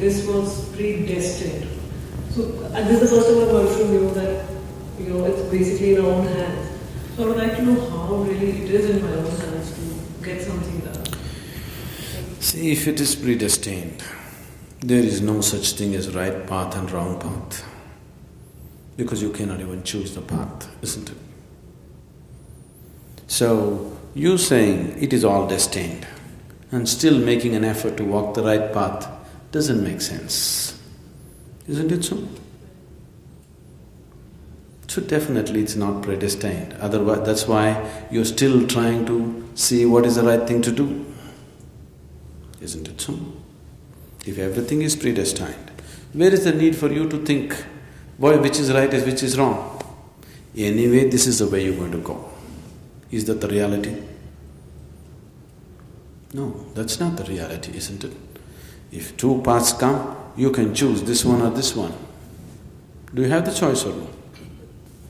this was predestined. So, and this is the first time I've heard from you that, it's basically in our own hands. So I would like to know how really it is in my own hands to get something done. See, if it is predestined, there is no such thing as right path and wrong path. Because you cannot even choose the path, isn't it? So, you saying it is all destined and still making an effort to walk the right path doesn't make sense. Isn't it so? So definitely it's not predestined. Otherwise, that's why you're still trying to see what is the right thing to do. Isn't it so? If everything is predestined, where is the need for you to think which is right and which is wrong? Anyway, this is the way you're going to go. Is that the reality? No, that's not the reality, isn't it? If two paths come, you can choose this one or this one. Do you have the choice or no?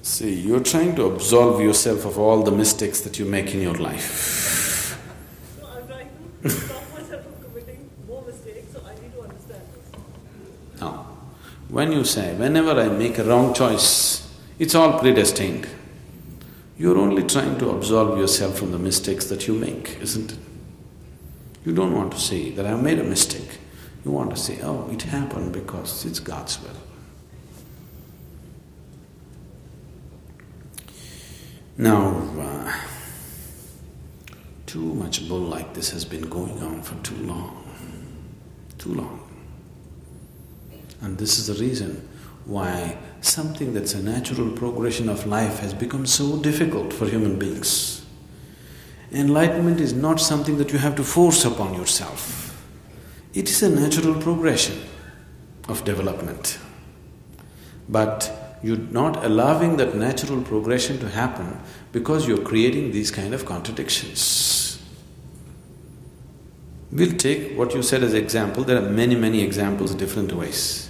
See, you're trying to absolve yourself of all the mistakes that you make in your life. No, I'm trying to stop myself from committing more mistakes, so I need to understand this. Now, when you say, whenever I make a wrong choice, it's all predestined, you're only trying to absolve yourself from the mistakes that you make, isn't it? You don't want to say that I've made a mistake. You want to say, oh, it happened because it's God's will. Now, too much bull like this has been going on for too long. Too long. And this is the reason why something that's a natural progression of life has become so difficult for human beings. Enlightenment is not something that you have to force upon yourself. It is a natural progression of development. But you're not allowing that natural progression to happen because you're creating these kind of contradictions. We'll take what you said as example. There are many, many examples different ways.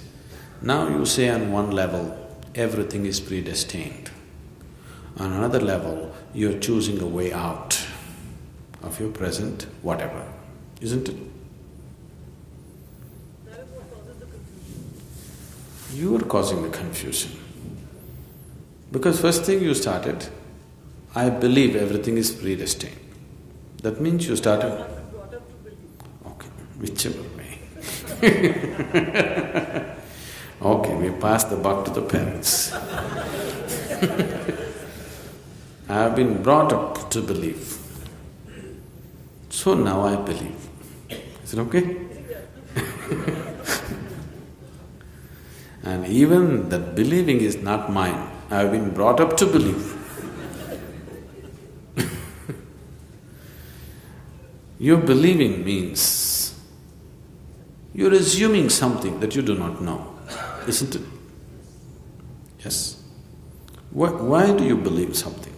Now you say on one level, everything is predestined. On another level, you're choosing a way out of your present whatever, isn't it? That is what causes the confusion. You are causing the confusion. Because first thing you started, I believe everything is predestined. That means you started… I'm brought up to believe. Okay, whichever way. Okay, we pass the buck to the parents. I have been brought up to believe. So now I believe. Is it okay? And even that believing is not mine. I have been brought up to believe. Your believing means you're assuming something that you do not know, isn't it? Yes. Why do you believe something?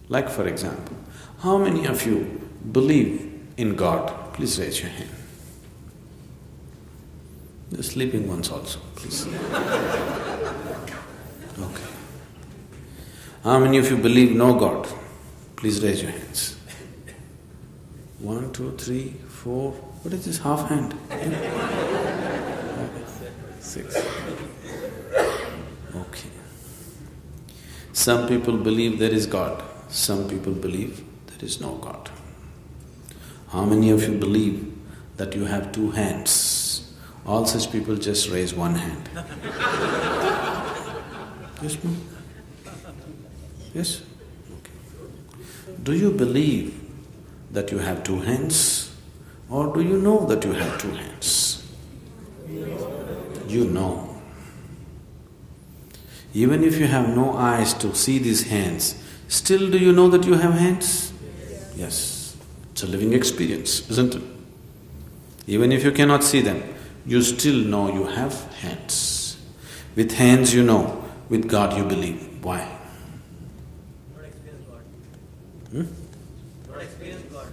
Like for example, how many of you believe in God? Please raise your hand. The sleeping ones also, please. Okay. How many of you believe no God? Please raise your hands. 1, 2, 3, 4… What is this half hand? 6. Okay. Some people believe there is God. Some people believe there is no God. How many of you believe that you have 2 hands? All such people just raise 1 hand. Yes, ma'am? Yes? Okay. Do you believe that you have 2 hands? Or do you know that you have 2 hands? You know. Even if you have no eyes to see these hands, still do you know that you have hands? Yes. It's a living experience, isn't it? Even if you cannot see them, you still know you have hands. With hands you know, with God you believe. Why? Not experience God. Not experience God.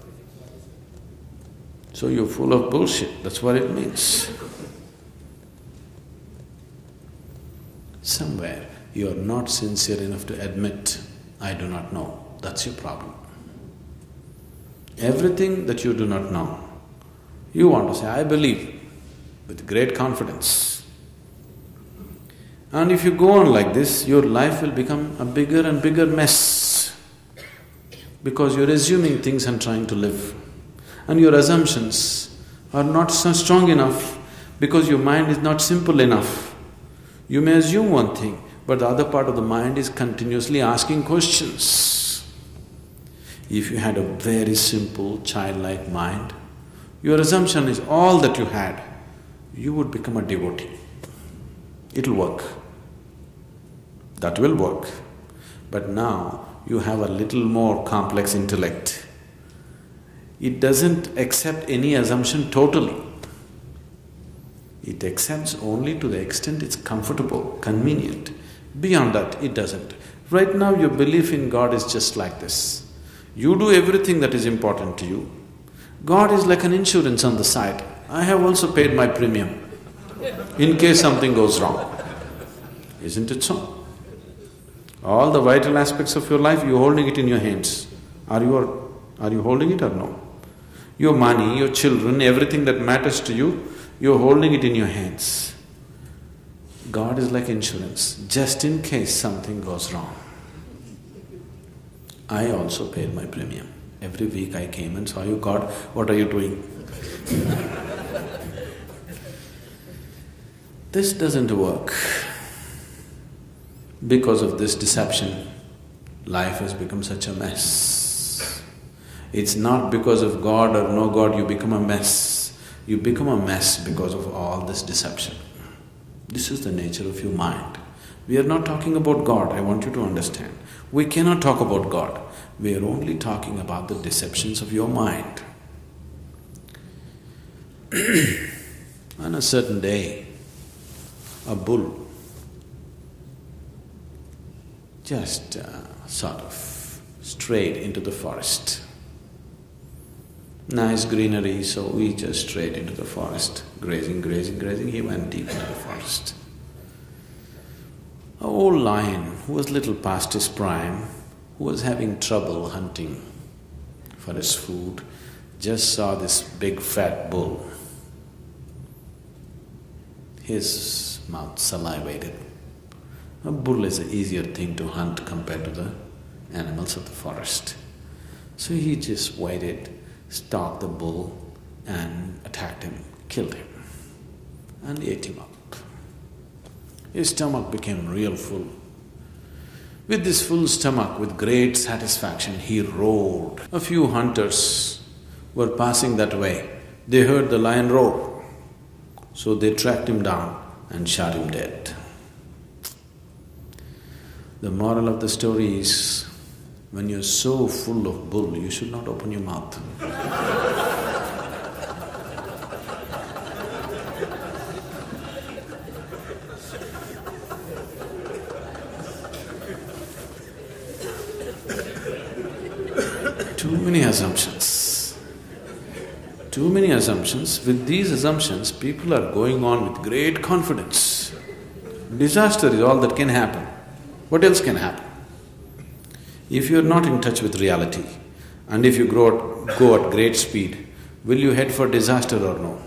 So you're full of bullshit, that's what it means. Somewhere you're not sincere enough to admit, I do not know. That's your problem. Everything that you do not know, you want to say, I believe. with great confidence. And if you go on like this, your life will become a bigger and bigger mess, because you're assuming things and trying to live. And your assumptions are not so strong enough because your mind is not simple enough. You may assume one thing, but the other part of the mind is continuously asking questions. If you had a very simple, childlike mind, your assumption is all that you had, you would become a devotee. It'll work. That will work. But now you have a little more complex intellect. It doesn't accept any assumption totally. It accepts only to the extent it's comfortable, convenient. Beyond that, it doesn't. Right now, your belief in God is just like this. You do everything that is important to you. God is like an insurance on the side. I have also paid my premium in case something goes wrong. Isn't it so? All the vital aspects of your life, you're holding it in your hands. Are you holding it or no? Your money, your children, everything that matters to you, you're holding it in your hands. God is like insurance, just in case something goes wrong. I also paid my premium. Every week I came and saw you, God, what are you doing? This doesn't work. Because of this deception, life has become such a mess. It's not because of God or no God you become a mess. You become a mess because of all this deception. This is the nature of your mind. We are not talking about God, I want you to understand. We cannot talk about God. We are only talking about the deceptions of your mind. On a certain day, a bull just sort of strayed into the forest. Nice greenery, so he just strayed into the forest, grazing, he went deep into the forest. An old lion who was little past his prime, who was having trouble hunting for his food, just saw this big fat bull. His mouth salivated. A bull is an easier thing to hunt compared to the animals of the forest. So he just waited, stalked the bull and attacked him, killed him, and ate him up. His stomach became real full. With this full stomach, with great satisfaction, he roared. A few hunters were passing that way. They heard the lion roar. So they tracked him down and shot him dead. The moral of the story is, when you're so full of bull, you should not open your mouth. Too many assumptions. Too many assumptions. With these assumptions, people are going on with great confidence. Disaster is all that can happen. What else can happen? If you are not in touch with reality, and if you go at great speed, will you head for disaster or no?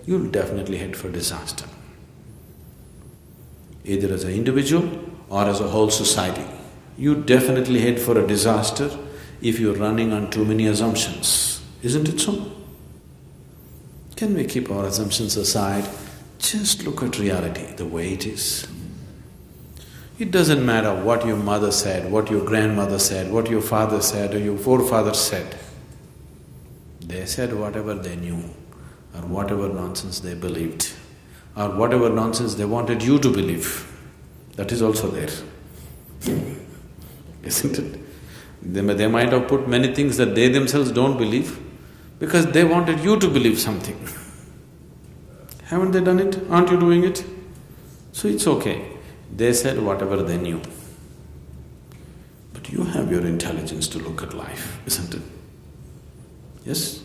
You'll definitely head for disaster. Either as an individual or as a whole society. You definitely head for a disaster if you're running on too many assumptions. Isn't it so? Can we keep our assumptions aside? Just look at reality the way it is. It doesn't matter what your mother said, what your grandmother said, what your father said or your forefathers said. They said whatever they knew, or whatever nonsense they believed, or whatever nonsense they wanted you to believe. That is also there. Isn't it? They might have put many things that they themselves don't believe because they wanted you to believe something. Haven't they done it? Aren't you doing it? So it's okay. They said whatever they knew. But you have your intelligence to look at life, isn't it? Yes?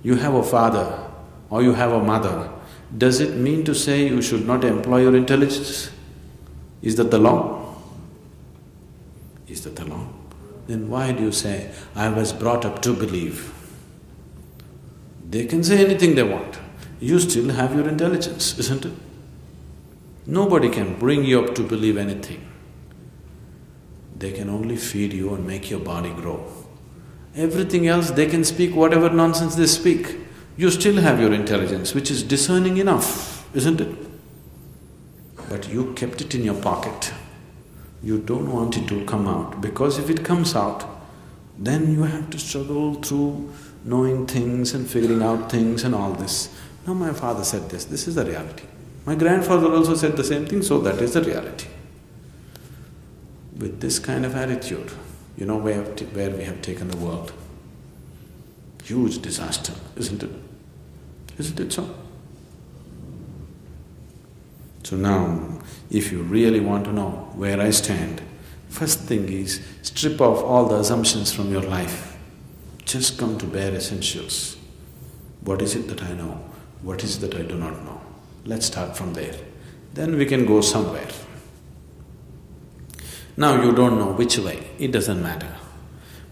You have a father or you have a mother. Does it mean to say you should not employ your intelligence? Is that the law? Is that the law? Then why do you say, I was brought up to believe? They can say anything they want. You still have your intelligence, isn't it? Nobody can bring you up to believe anything. They can only feed you and make your body grow. Everything else, they can speak whatever nonsense they speak. You still have your intelligence, which is discerning enough, isn't it? But you kept it in your pocket. You don't want it to come out, because if it comes out, then you have to struggle through knowing things and figuring out things and all this. Now my father said this is the reality. My grandfather also said the same thing, so that is the reality. With this kind of attitude, you know where we have taken the world. Huge disaster, isn't it? Isn't it so? So now, if you really want to know where I stand, first thing is strip off all the assumptions from your life. Just come to bare essentials. What is it that I know? What is it that I do not know? Let's start from there. Then we can go somewhere. Now you don't know which way, it doesn't matter.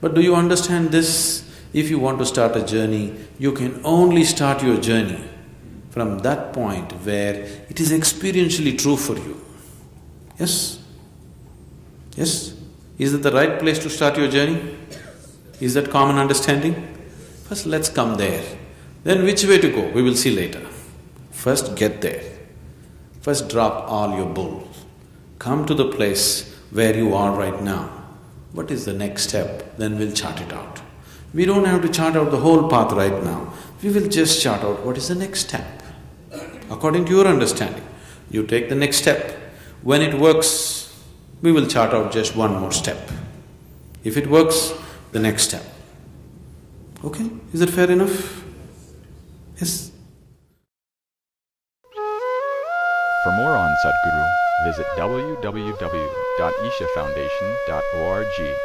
But do you understand this? If you want to start a journey, you can only start your journey from that point where it is experientially true for you. Yes? Yes? Is it the right place to start your journey? Is that common understanding? First let's come there. Then which way to go, we will see later. First get there. First drop all your bull. Come to the place where you are right now. What is the next step? Then we'll chart it out. We don't have to chart out the whole path right now. We will just chart out what is the next step. According to your understanding, you take the next step. When it works, we will chart out just one more step. If it works, the next step. Okay? Is that fair enough? Yes? For more on Sadhguru, visit www.ishafoundation.org.